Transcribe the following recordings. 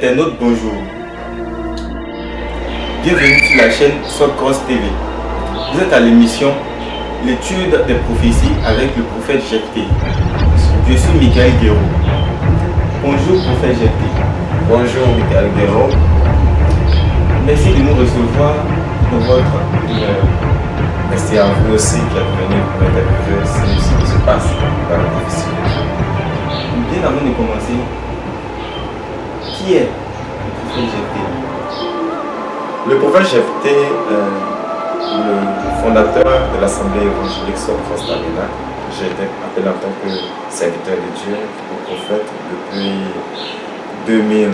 internautes, bonjour. Bienvenue sur la chaîne Socross TV. Vous êtes à l'émission L'étude des prophéties avec le prophète Jephté. Je suis Michael Guéraud. Bonjour prophète Jephté. Bonjour Michael Guéraud. Merci de nous recevoir dans votre demeure. Merci à vous aussi qui êtes venu pour m'interviewer sur ce qui se passe dans la prophétie. Bien avant de commencer, qui est le prophète Jephté? Le prophète Jephté, le fondateur de l'Assemblée évangélique Socross Tabernacle, j'ai été appelé en tant que serviteur de Dieu, le prophète, depuis 2000,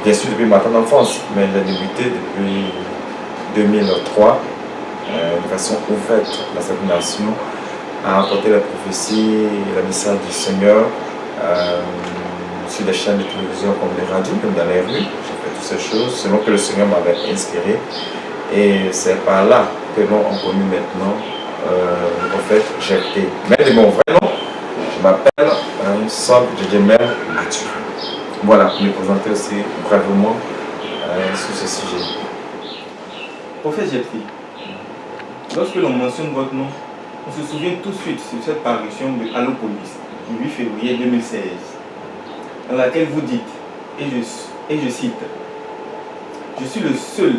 bien sûr depuis ma tendre enfance, mais j'ai débuté depuis 2003 de façon ouverte dans cette nation, à apporter la prophétie et le message du Seigneur sur des chaînes de télévision comme les radios, même dans les rues. J'ai fait toutes ces choses selon que le Seigneur m'avait inspiré. Et c'est par là que l'on a connu maintenant le prophète Jephté. Mais de mon vrai nom, je m'appelle Sob Djedjemel Mathieu. Voilà, pour me présenter aussi brièvement sur ce sujet. Prophète Jephté, lorsque l'on mentionne votre nom, on se souvient tout de suite sur cette parution de Allopolis, le 8 février 2016, dans laquelle vous dites, et je cite, « Je suis le seul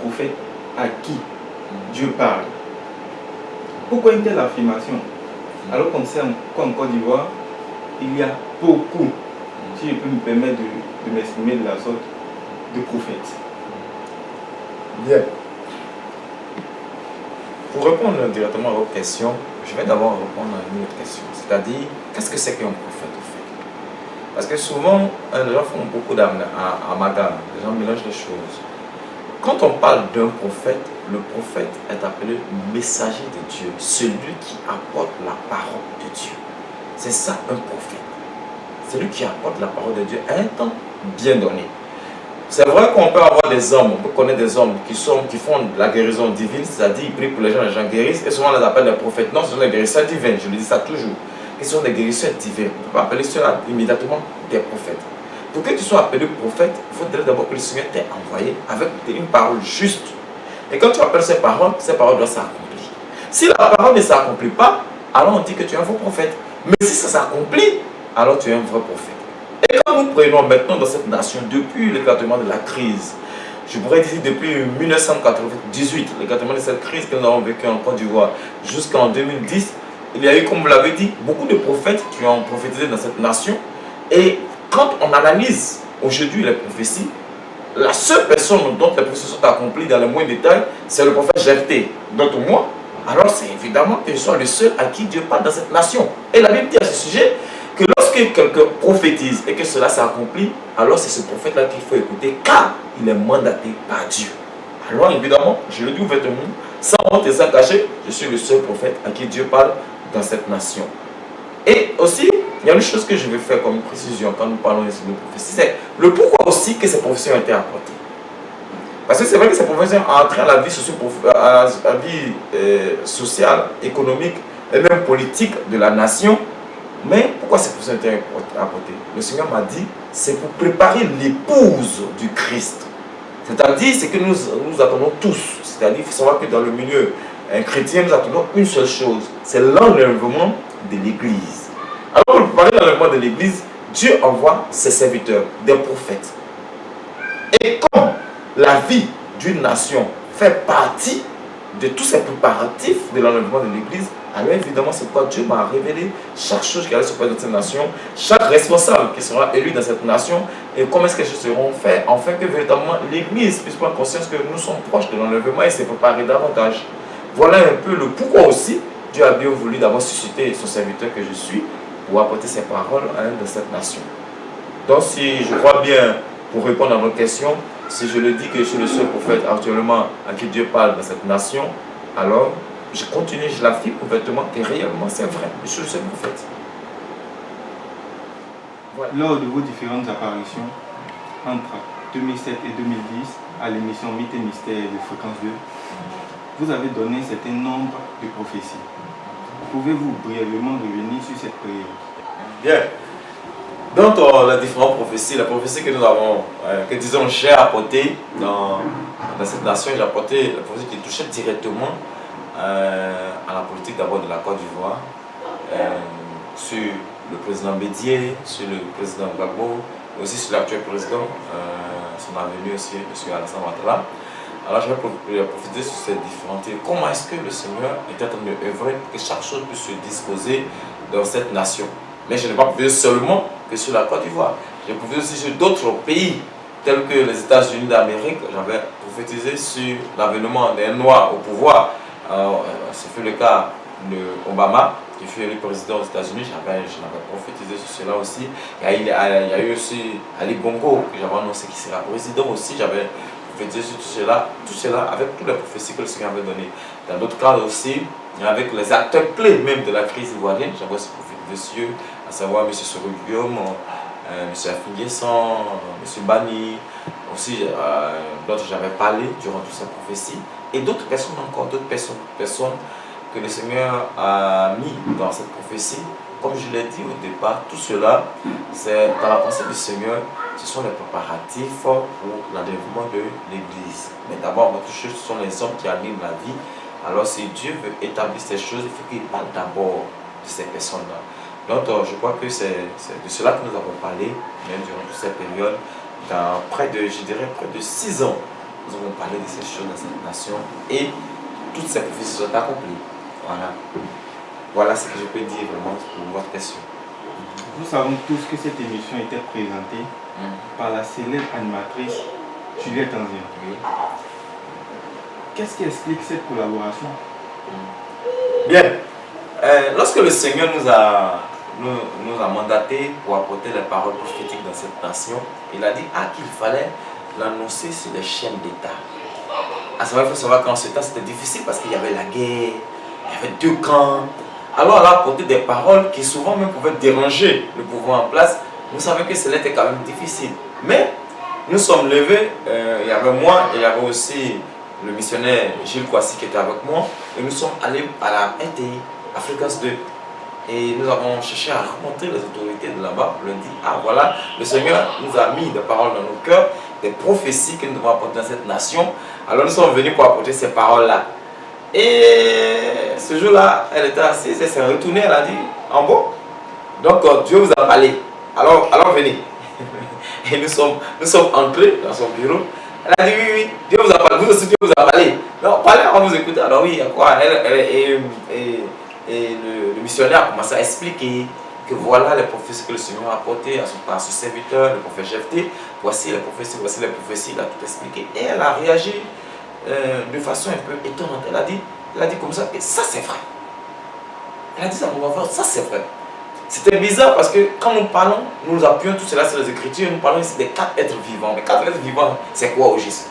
prophète à qui Dieu parle. » Pourquoi une telle affirmation? Alors qu'on sait qu'en Côte d'Ivoire, il y a beaucoup, si je peux me permettre de m'exprimer de la sorte, de prophètes. Bien. Pour répondre directement à votre question, je vais d'abord répondre à une autre question. C'est-à-dire, qu'est-ce que c'est qu'un prophète au fait? Parce que souvent, les gens font beaucoup d'amalgame, les gens mélangent les choses. Quand on parle d'un prophète, le prophète est appelé messager de Dieu, celui qui apporte la parole de Dieu. C'est ça un prophète. Celui qui apporte la parole de Dieu à un temps bien donné. C'est vrai qu'on peut avoir des hommes, on peut connaître des hommes qui font de la guérison divine, c'est-à-dire ils prient pour les gens guérissent, et souvent on les appelle des prophètes. Non, ce sont des guérisseurs divins, je le dis ça toujours. Ils sont des guérisseurs divins. On ne peut pas appeler cela immédiatement des prophètes. Pour que tu sois appelé prophète, il faut d'abord que le Seigneur t'ait envoyé avec une parole juste. Et quand tu appelles ces paroles doivent s'accomplir. Si la parole ne s'accomplit pas, alors on dit que tu es un faux prophète. Mais si ça s'accomplit, alors tu es un vrai prophète. Et quand nous prenons maintenant dans cette nation, depuis l'éclatement de la crise, je pourrais dire depuis 1998, l'éclatement de cette crise que nous avons vécu en Côte d'Ivoire jusqu'en 2010, il y a eu, comme vous l'avez dit, beaucoup de prophètes qui ont prophétisé dans cette nation. Et quand on analyse aujourd'hui les prophéties, la seule personne dont les prophéties sont accomplies dans le moindre détail, c'est le prophète Jephté. Donc moi, alors c'est évidemment que je sois le seul à qui Dieu parle dans cette nation. Et la Bible dit à ce sujet que lorsque quelqu'un prophétise et que cela s'accomplit, alors c'est ce prophète-là qu'il faut écouter, car il est mandaté par Dieu. Alors évidemment, je le dis ouvertement, sans honte et sans cacher, je suis le seul prophète à qui Dieu parle dans cette nation. Et aussi, il y a une chose que je vais faire comme précision quand nous parlons ici de prophétie, c'est le pourquoi aussi que ces prophéties ont été apportées. Parce que c'est vrai que ces prophéties ont entraîné la vie, sociale, économique et même politique de la nation. Mais pourquoi ces prophéties ont été apportées? Le Seigneur m'a dit, c'est pour préparer l'épouse du Christ. C'est-à-dire, c'est que nous attendons tous. C'est-à-dire, il faut savoir que dans le milieu chrétien, nous attendons une seule chose, c'est l'enlèvement de l'Église. Alors, pour préparer l'enlèvement de l'Église, Dieu envoie ses serviteurs, des prophètes. Et comme la vie d'une nation fait partie de tous ces préparatifs de l'enlèvement de l'Église, alors évidemment, c'est pourquoi Dieu m'a révélé chaque chose qui allait se passer dans cette nation, chaque responsable qui sera élu dans cette nation, et comment est-ce que les choses seront faites, afin que véritablement l'Église puisse prendre conscience que nous sommes proches de l'enlèvement et se préparer davantage. Voilà un peu le pourquoi aussi Dieu a bien voulu d'abord susciter son serviteur que je suis pour apporter ses paroles à un de cette nation. Donc si je crois bien, pour répondre à votre question, si je le dis que je suis le seul prophète actuellement à qui Dieu parle dans cette nation, alors je continue, je l'affirme ouvertement que réellement c'est vrai, je suis le seul prophète. Voilà. Lors de vos différentes apparitions, entre 2007 et 2010, à l'émission Mythes et Mystères de Fréquence 2, vous avez donné un certain nombre de prophéties. Pouvez-vous brièvement revenir sur cette période? Bien. Donc, les différentes prophéties, la prophétie que nous avons, que disons, j'ai apporté dans cette nation, j'ai apporté la prophétie qui touchait directement à la politique d'abord de la Côte d'Ivoire, sur le président Bédier, sur le président Gbagbo, aussi sur l'actuel président, son avenue aussi, M. Alassane Ouattara. Alors je vais profiter sur ces différentes thèmes. Comment est-ce que le Seigneur est en train d'œuvrer pour que chaque chose puisse se disposer dans cette nation? Mais je n'ai pas profité seulement que sur la Côte d'Ivoire. J'ai profité aussi sur d'autres pays, tels que les États-Unis d'Amérique. J'avais prophétisé sur l'avènement des Noirs au pouvoir. Ce fut le cas d'Obama, qui fut élu président aux États-Unis. J'avais prophétisé sur cela aussi. Il y a eu aussi Ali Bongo, que j'avais annoncé qui sera président aussi. J'avais prophétisé sur tout cela avec toutes les prophéties que le Seigneur avait données. Dans d'autres cas aussi, avec les acteurs clés même de la crise ivoirienne, j'avais aussi prophétisé sur, à savoir M. Soro Guillaume, M. Afinguessan, M. Bani, aussi d'autres j'avais parlé durant toutes ces prophéties, et d'autres personnes encore, d'autres personnes que le Seigneur a mis dans cette prophétie. Comme je l'ai dit au départ, tout cela, c'est dans la pensée du Seigneur, ce sont les préparatifs pour l'enlèvement de l'Église. Mais d'abord, autre chose, ce sont les hommes qui animent la vie. Alors si Dieu veut établir ces choses, il faut qu'il parle d'abord de ces personnes-là. Donc je crois que c'est de cela que nous avons parlé, même durant toute cette période. Dans près de 6 ans, nous avons parlé de ces choses dans cette nation et toutes ces prophéties sont accomplies. Voilà ce que je peux dire vraiment pour votre question. Nous savons tous que cette émission était présentée par la célèbre animatrice Juliette Anzien. Oui. Qu'est-ce qui explique cette collaboration? Bien, lorsque le Seigneur nous a mandatés pour apporter les paroles prophétiques dans cette nation, il a dit qu'il fallait l'annoncer sur les chaînes d'État. À savoir, il faut savoir qu'en ce temps c'était difficile parce qu'il y avait la guerre, il y avait 2 camps. Alors elle a apporté des paroles qui souvent même pouvaient déranger le pouvoir en place. Nous savions que cela était quand même difficile. Mais nous sommes levés, il y avait moi et il y avait aussi le missionnaire Gilles Kouassi qui était avec moi. Et nous sommes allés à la RTI, Africa's 2. Et nous avons cherché à rencontrer les autorités de là-bas pour leur dire, voilà, le Seigneur nous a mis des paroles dans nos cœurs, des prophéties que nous devons apporter dans cette nation. Alors nous sommes venus pour apporter ces paroles-là. Et ce jour-là, elle était assise, elle s'est retournée, elle a dit, en bon, donc Dieu vous a parlé, alors venez. Et nous sommes entrés dans son bureau. Elle a dit, oui, Dieu vous a parlé, vous aussi Dieu vous a parlé. Donc parlez, on vous écoute. Alors oui, il y a quoi? Et le missionnaire a commencé à expliquer que voilà les prophéties que le Seigneur a apportées à son serviteur, le prophète Jephthé. Voici les prophéties, il a tout expliqué. Et elle a réagi de façon un peu étonnante. Elle a dit comme ça, et ça c'est vrai. Elle a dit ça, ça c'est vrai. C'était bizarre parce que quand nous parlons, nous appuyons tout cela sur les Écritures, nous parlons ici des 4 êtres vivants. Mais 4 êtres vivants, c'est quoi au juste?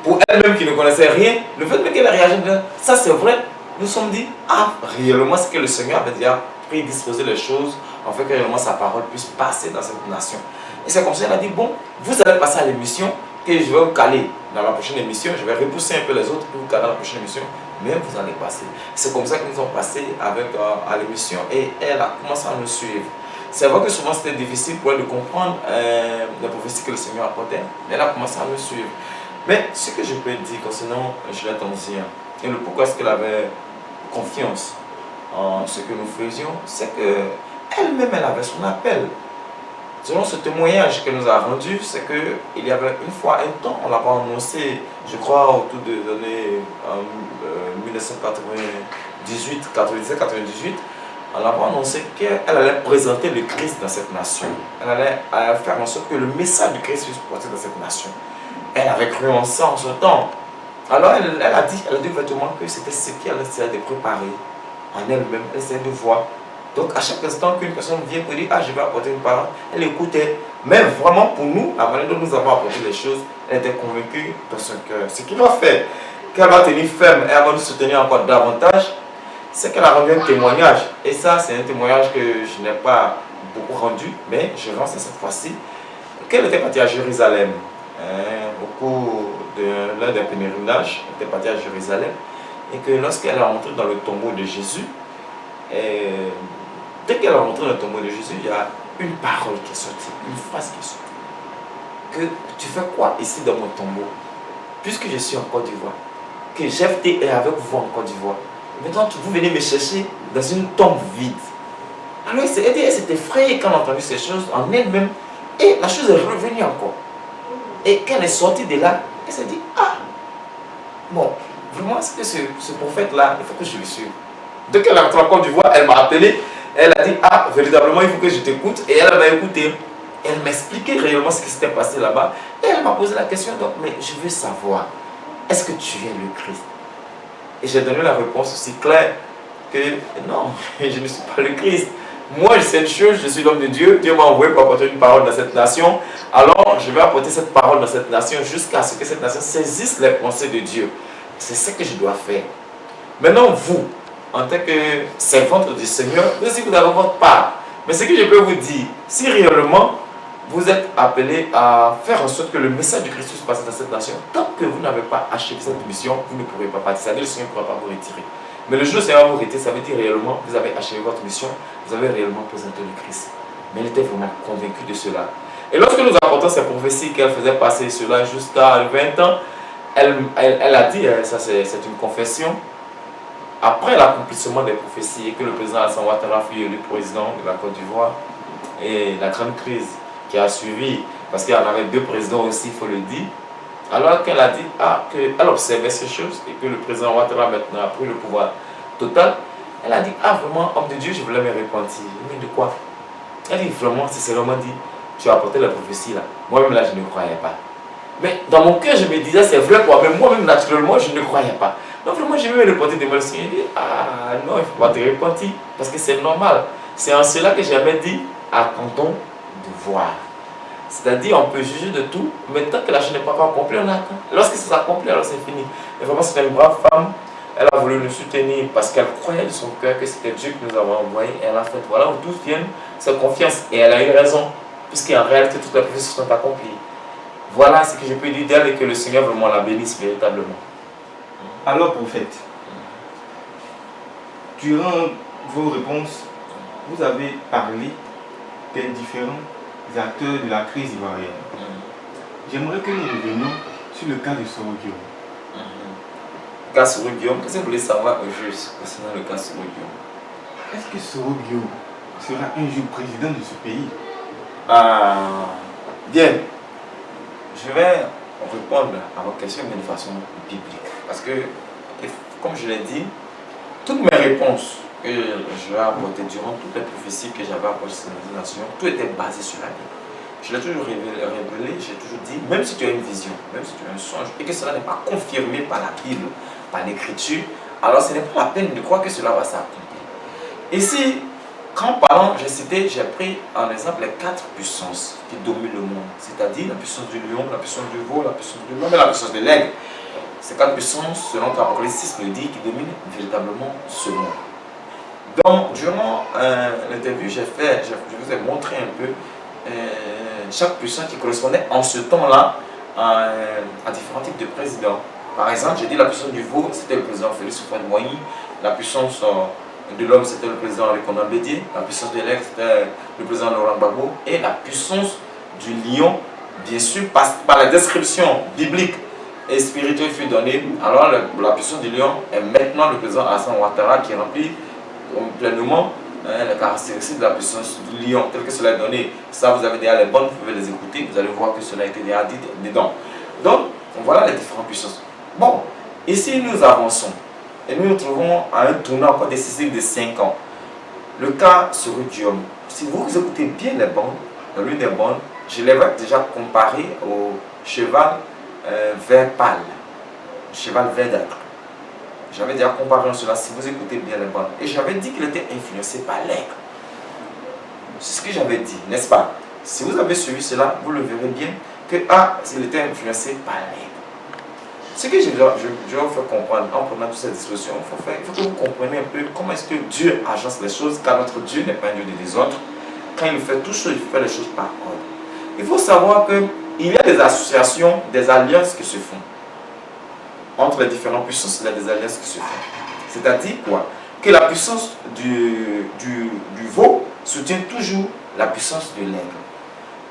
Pour elle-même qui ne connaissait rien, le fait qu'elle a réagi, ça c'est vrai, nous sommes dit, réellement c'est que le Seigneur avait déjà prédisposé les choses, en fait que réellement sa parole puisse passer dans cette nation. Et c'est comme ça qu'elle a dit, bon, vous allez passer à l'émission, que je vais vous caler dans la prochaine émission, je vais repousser un peu les autres pour vous caler dans la prochaine émission, mais vous allez passer. C'est comme ça que nous sommes passés à l'émission et elle a commencé à nous suivre. C'est vrai que souvent c'était difficile pour elle de comprendre les prophéties que le Seigneur apportait, mais elle a commencé à nous suivre. Mais ce que je peux dire concernant Juliette Anzien et le pourquoi est-ce qu'elle avait confiance en ce que nous faisions, c'est qu'elle-même elle avait son appel. Selon ce témoignage qu'elle nous a rendu, c'est qu'il y avait une fois un temps, on l'avait annoncé, je crois autour des années 1998, 97-98, on l'avait annoncé qu'elle allait présenter le Christ dans cette nation. Elle allait faire en sorte que le message du Christ puisse porter dans cette nation. Elle avait cru en ça en ce temps. Alors elle a dit ouvertement que c'était ce qu'elle essayait de préparer en elle-même, elle essayait de voir. Donc à chaque instant qu'une personne vient pour dire je vais apporter une parole, elle écoutait. Mais vraiment pour nous, la manière dont nous avons apporté les choses, elle était convaincue dans son cœur. Ce qui va faire qu'elle va tenir ferme et elle va nous soutenir encore davantage, c'est qu'elle a rendu un témoignage. Et ça, c'est un témoignage que je n'ai pas beaucoup rendu, mais je rends ça cette fois-ci. Qu'elle était partie à Jérusalem au cours de l'un des pèlerinages, elle était partie à Jérusalem, et que lorsqu'elle est rentrée dans le tombeau de Jésus, dès qu'elle est rentrée dans le tombeau de Jésus, il y a une parole qui est sortie, une phrase qui est sortie. Que tu fais quoi ici dans mon tombeau? Puisque je suis en Côte d'Ivoire, que Jephthé est avec vous en Côte d'Ivoire. Maintenant, vous venez me chercher dans une tombe vide. Alors, elle s'est effrayée quand elle a entendu ces choses en elle-même. Et la chose est revenue encore. Et quand elle est sortie de là, elle s'est dit, ah, bon, vraiment, c'est que ce prophète-là, il faut que je le suive. Dès qu'elle est rentrée en Côte d'Ivoire, elle m'a appelé. Elle a dit, ah, véritablement, il faut que je t'écoute. Et elle m'a écouté. Elle m'expliquait réellement ce qui s'était passé là-bas. Et elle m'a posé la question, donc, mais je veux savoir, est-ce que tu es le Christ? Et j'ai donné la réponse aussi claire que non, je ne suis pas le Christ. Moi, je sais une chose, je suis l'homme de Dieu. Dieu m'a envoyé pour apporter une parole dans cette nation. Alors, je vais apporter cette parole dans cette nation jusqu'à ce que cette nation saisisse les pensées de Dieu. C'est ce que je dois faire. Maintenant, vous, en tant que servante du Seigneur, vous aussi, vous avez votre part. Mais ce que je peux vous dire, si réellement vous êtes appelé à faire en sorte que le message du Christ se passe dans cette nation, tant que vous n'avez pas achevé cette mission, vous ne pourrez pas partir. C'est-à-dire, le Seigneur ne pourra pas vous retirer. Mais le jour où le Seigneur vous retire, ça veut dire réellement vous avez achevé votre mission, vous avez réellement présenté le Christ. Mais elle était vraiment convaincue de cela. Et lorsque nous apportons ces prophéties qu'elle faisait passer cela jusqu'à 20 ans, elle a dit, ça c'est une confession, après l'accomplissement des prophéties et que le président Alassane Ouattara fut élu président de la Côte d'Ivoire et la grande crise qui a suivi, parce qu'il y en avait deux présidents aussi, il faut le dire, alors qu'elle a dit qu'elle observait ces choses et que le président Ouattara maintenant a pris le pouvoir total, elle a dit, ah vraiment, homme de Dieu, je voulais me repentir. Mais de quoi? Elle dit, vraiment, c'est seulement dit, tu as apporté la prophétie là. Moi-même là, je ne croyais pas. Mais dans mon cœur, je me disais, c'est vrai quoi, mais moi-même naturellement, je ne croyais pas. Donc vraiment, je vais me repentir de moi. Le Seigneur dit, ah non, il ne faut pas te repentir, parce que c'est normal. C'est en cela que j'avais dit, attendons de voir. C'est-à-dire, on peut juger de tout, mais tant que la chose n'est pas accomplie, on attend. Lorsque ça s'accomplit, alors c'est fini. Et vraiment, c'est une brave femme. Elle a voulu nous soutenir parce qu'elle croyait de son cœur que c'était Dieu qui nous avait envoyé. Et elle a fait, voilà où tout vient, c'est confiance. Et elle a eu raison, puisqu'en réalité, toutes les prophéties sont accomplies. Voilà ce que je peux dire d'elle et que le Seigneur vraiment la bénisse véritablement. Alors, prophète, durant vos réponses, vous avez parlé des différents acteurs de la crise ivoirienne. J'aimerais que nous revenions sur le cas de Soro Guillaume. Le cas Soro Guillaume, qu'est-ce que vous voulez savoir au juste concernant le cas Soro Guillaume? Est-ce que Soro Guillaume sera un jour président de ce pays? Bien. Je vais répondre à votre question de façon biblique. Parce que, comme je l'ai dit, toutes mes réponses que je vais apporter durant toutes les prophéties que j'avais apportées sur les nations, tout était basé sur la Bible. Je l'ai toujours révélé, j'ai toujours dit, même si tu as une vision, même si tu as un songe, et que cela n'est pas confirmé par la Bible, par l'écriture, alors ce n'est pas la peine de croire que cela va s'accomplir. Ici, quand parlant, j'ai pris en exemple les 4 puissances qui dominent le monde, c'est-à-dire la puissance du lion, la puissance du veau, la puissance de l'homme et la puissance de l'aigle. Ces 4 puissances, selon l'Apocalypse 6 le dit, qui dominent véritablement ce monde. Donc, durant l'interview, je vous ai montré un peu chaque puissance qui correspondait en ce temps-là à différents types de présidents. Par exemple, j'ai dit la puissance du veau, c'était le président Félix Houphouët-Boigny, la puissance de l'homme, c'était le président Léon Bédier, la puissance de l'aigle, c'était le président Laurent Gbagbo, et la puissance du lion, bien sûr, par la description biblique et spirituelle fut donnée. Alors, la puissance du lion est maintenant le président Alassane Ouattara qui remplit pleinement les caractéristiques de la puissance du lion, tel que cela est donné. Ça, vous avez déjà les bonnes, vous pouvez les écouter, vous allez voir que cela a été déjà dit dedans. Donc, voilà les différentes puissances. Bon, ici nous avançons et nous nous trouvons à un tournant encore décisif de 5 ans. Le cas Soro Guillaume, si vous écoutez bien les bandes, dans l'une des bandes, je l'avais déjà comparé au cheval vert pâle, cheval verdâtre. J'avais déjà comparé cela si vous écoutez bien les bandes. Et j'avais dit qu'il était influencé par l'aigle. C'est ce que j'avais dit, n'est-ce pas? Si vous avez suivi cela, vous le verrez bien que il était influencé par l'aigle. Ce que je vais vous faire comprendre en prenant toutes ces discussions, il faut que vous compreniez un peu comment est-ce que Dieu agence les choses, car notre Dieu n'est pas un Dieu de désordre. Quand il fait toutes choses, il fait les choses par ordre. Il faut savoir qu'il y a des associations, des alliances qui se font. Entre les différentes puissances, il y a des alliances qui se font. C'est-à-dire quoi? Que la puissance du veau soutient toujours la puissance de l'aigle.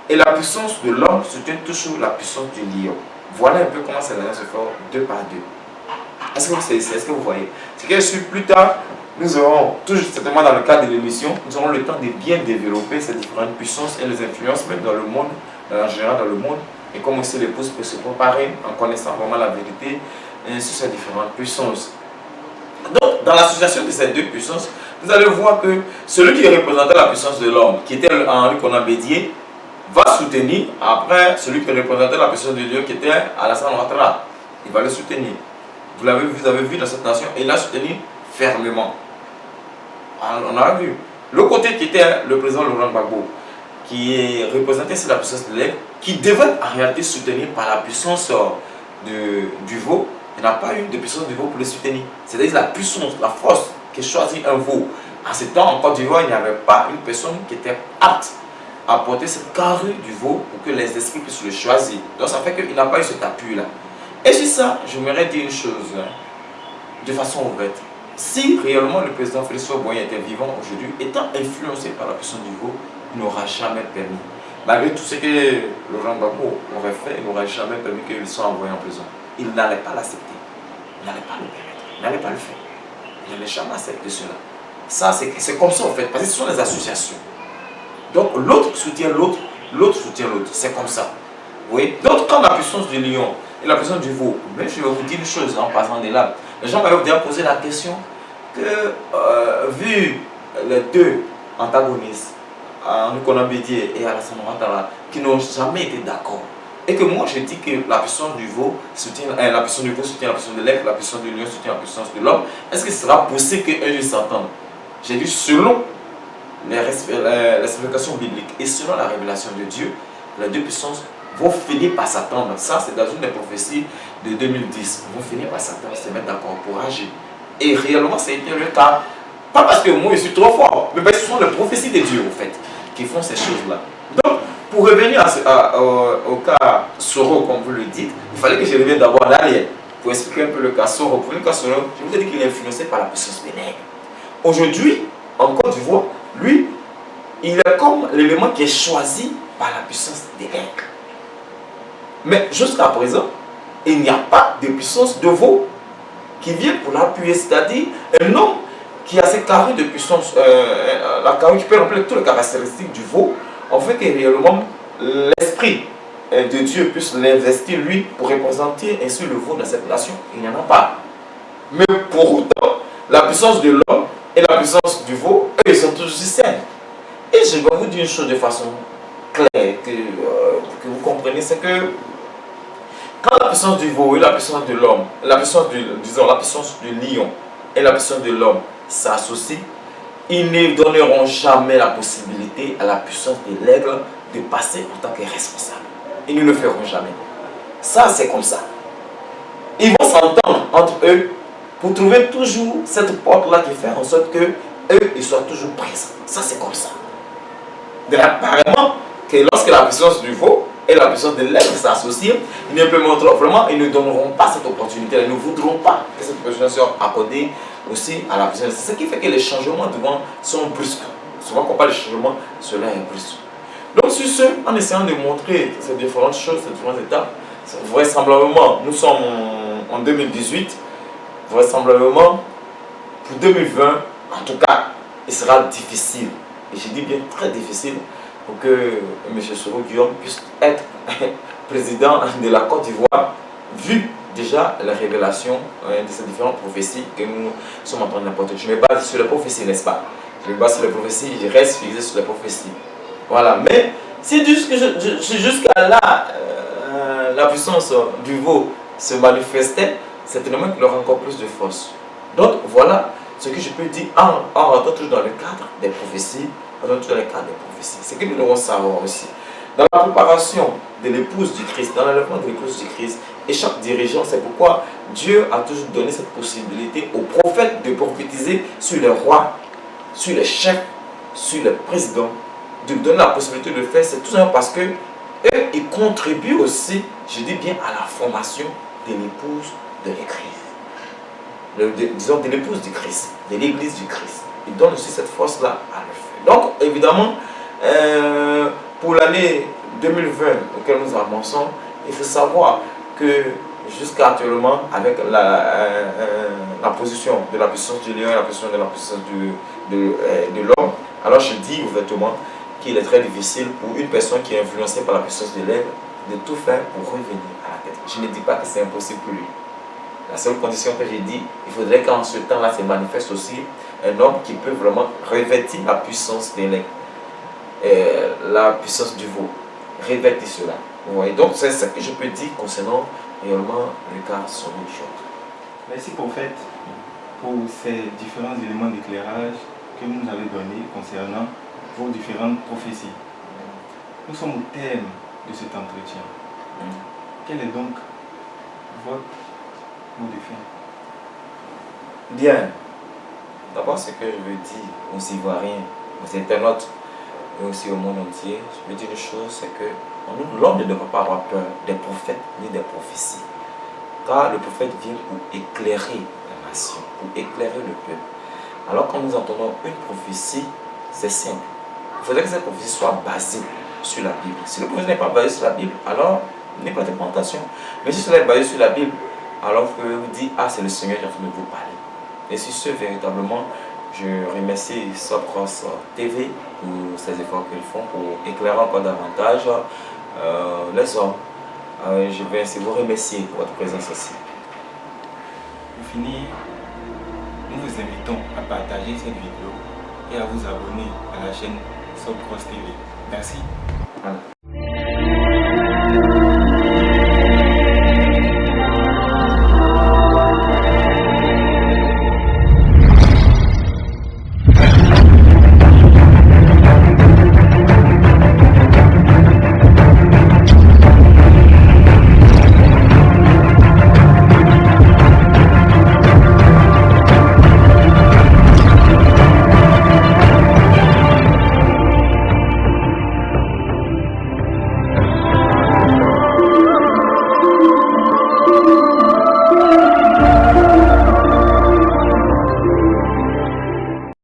Et la puissance de l'homme soutient toujours la puissance du lion. Voilà un peu comment ces alliances se font deux par deux. Est-ce que vous voyez? C'est que sur plus tard, nous aurons, toujours certainement dans le cadre de l'émission, nous aurons le temps de bien développer ces différentes puissances et les influences, même dans le monde, en général dans le monde, et comment aussi l'épouse peut se préparer en connaissant vraiment la vérité sur ces différentes puissances. Donc, dans l'association de ces deux puissances, vous allez voir que celui qui représentait la puissance de l'homme, qui était Henri Konan Bédié, va soutenir après celui qui représentait la puissance de Dieu, qui était Alassane Ouattara. Il va le soutenir. Vous avez vu dans cette nation, et il l'a soutenu fermement. On a vu. Le côté qui était le président Laurent Gbagbo, qui représentait la puissance de l'aigle, qui devait en réalité soutenir par la puissance du veau. Il n'a pas eu de puissance du veau pour le soutenir. C'est-à-dire la puissance, la force qui choisit un veau. En ce temps, en Côte d'Ivoire, il n'y avait pas une personne qui était apte à porter cette carrure du veau pour que les esprits puissent le choisir. Donc ça fait qu'il n'a pas eu cet appui-là. Et sur ça, j'aimerais dire une chose, de façon ouverte. Si réellement le président Félix Houphouët-Boigny était vivant aujourd'hui, étant influencé par la puissance du veau, il n'aura jamais permis. Malgré tout ce que Laurent Gbagbo aurait fait, il n'aurait jamais permis qu'il soit envoyé en prison. Il n'allait pas l'accepter. Il n'allait pas le permettre. Il n'allait pas le faire. Il n'allait jamais accepter cela. Ça, c'est comme ça en fait, parce que ce sont les associations. Donc l'autre soutient l'autre, l'autre soutient l'autre. C'est comme ça. Vous voyez? Donc quand la puissance du lion et la puissance du veau, mais je vais vous dire une chose en passant des là. Les gens m'avaient déjà posé la question que, vu les deux antagonistes, Henri Konan Bédié et Alassane Ouattara, qui n'ont jamais été d'accord, et que moi je dis que la puissance du veau soutient la puissance de l'aigle, la puissance du lion soutient la puissance de l'homme, est-ce que ce sera possible qu'un jour s'entendent? J'ai dit selon les explications bibliques et selon la révélation de Dieu, les deux puissances vont finir par s'attendre. Ça, c'est dans une des prophéties de 2010. Ils vont finir par s'attendre, se mettre d'accord pour agir. Et réellement, ça a été le cas. Pas parce que moi, je suis trop fort, mais parce que ce sont les prophéties de Dieu, en fait, qui font ces choses-là. Donc, pour revenir au cas Soro, comme vous le dites, il fallait que je revienne d'abord en arrière pour expliquer un peu le cas Soro. Pour le cas Soro, je vous ai dit qu'il est influencé par la puissance des nègres. Aujourd'hui, en Côte d'Ivoire, lui, il est comme l'élément qui est choisi par la puissance des nègres. Mais jusqu'à présent, il n'y a pas de puissance de veau qui vient pour l'appuyer. C'est-à-dire un homme qui a cette carrure de puissance, la carrure qui peut remplir toutes les caractéristiques du veau, en fait que réellement l'esprit de Dieu puisse l'investir lui pour représenter ainsi le veau dans cette nation. Il n'y en a pas. Mais pour autant, la puissance de l'homme et la puissance du veau, eux, ils sont tous aussi sains. Et je vais vous dire une chose de façon claire, que vous compreniez, c'est que quand la puissance du veau et la puissance de l'homme, la puissance du lion et la puissance de l'homme s'associent, ils ne donneront jamais la possibilité à la puissance de l'aigle de passer en tant que responsable. Ils ne le feront jamais. Ça, c'est comme ça. Ils vont s'entendre entre eux pour trouver toujours cette porte-là qui fait en sorte que eux, ils soient toujours présents. Ça, c'est comme ça. Donc, apparemment, que lorsque la puissance du veau et la puissance de l'aigle s'associent, ils n'implémenteront vraiment, ils ne donneront pas cette opportunité, ils ne voudront pas que cette opportunité soit accordée aussi à la puissance. C'est ce qui fait que les changements devant sont brusques. Souvent, quand on parle de changements, cela est brusque. Donc, sur ce, en essayant de montrer ces différentes choses, ces différentes étapes, vraisemblablement, nous sommes en 2018, vraisemblablement, pour 2020, en tout cas, il sera difficile, et je dis bien très difficile, pour que M. Soro Guillaume puisse être président de la Côte d'Ivoire, vu déjà la révélation de ces différentes prophéties que nous sommes en train d'apporter. Je me base sur les prophéties, n'est-ce pas? Je me base sur les prophéties, je reste fixé sur les prophéties. Voilà, mais si jusqu'à là, la puissance du veau se manifestait, certainement qu'il aura encore plus de force. Donc voilà ce que je peux dire en rentrant toujours dans le cadre des prophéties, c'est que nous devons savoir aussi. Dans la préparation de l'épouse du Christ, dans l'enlèvement de l'épouse du Christ, et chaque dirigeant, c'est pourquoi Dieu a toujours donné cette possibilité aux prophètes de prophétiser sur les rois, sur les chefs, sur les présidents, de donner la possibilité de le faire. C'est tout simplement parce que eux, ils contribuent aussi, je dis bien, à la formation de l'épouse de l'Église. Disons de l'épouse du Christ, de l'Église du Christ. Ils donnent aussi cette force-là à le faire. Donc, évidemment, Pour l'année 2020 auquel nous avançons, il faut savoir que jusqu'à actuellement, avec la position de la puissance du lion et la position de la puissance de l'homme, alors je dis ouvertement qu'il est très difficile pour une personne qui est influencée par la puissance de l'aigle de tout faire pour revenir à la tête. Je ne dis pas que c'est impossible pour lui. La seule condition que j'ai dit, il faudrait qu'en ce temps-là se manifeste aussi un homme qui peut vraiment revêtir la puissance de l'aigle, la puissance du veau. Revêtir cela. Vous voyez, donc c'est ce que je peux dire concernant réellement le cas Sonny Diop. Merci prophète pour ces différents éléments d'éclairage que vous nous avez donnés concernant vos différentes prophéties. Nous sommes au terme de cet entretien. Quel est donc votre mot de fin? Bien. D'abord, ce que je veux dire aux Ivoiriens, aux internautes et aussi au monde entier, je veux dire une chose, c'est que l'homme ne devrait pas avoir peur des prophètes ni des prophéties. Car le prophète vient pour éclairer la nation, pour éclairer le peuple. Alors quand nous entendons une prophétie, c'est simple. Il faudrait que cette prophétie soit basée sur la Bible. Si la prophétie n'est pas basée sur la Bible, alors il n'est pas de tentation. Mais si cela est basé sur la Bible, alors vous pouvez vous dire, ah, c'est le Seigneur qui est en train de vous parler. Et sur ce, véritablement, je remercie Subcross TV pour ces efforts qu'ils font pour éclairer encore davantage les hommes. Je vais ainsi vous remercier pour votre présence aussi. Pour finir, nous vous invitons à partager cette vidéo et à vous abonner à la chaîne Subcross TV. Merci. Voilà.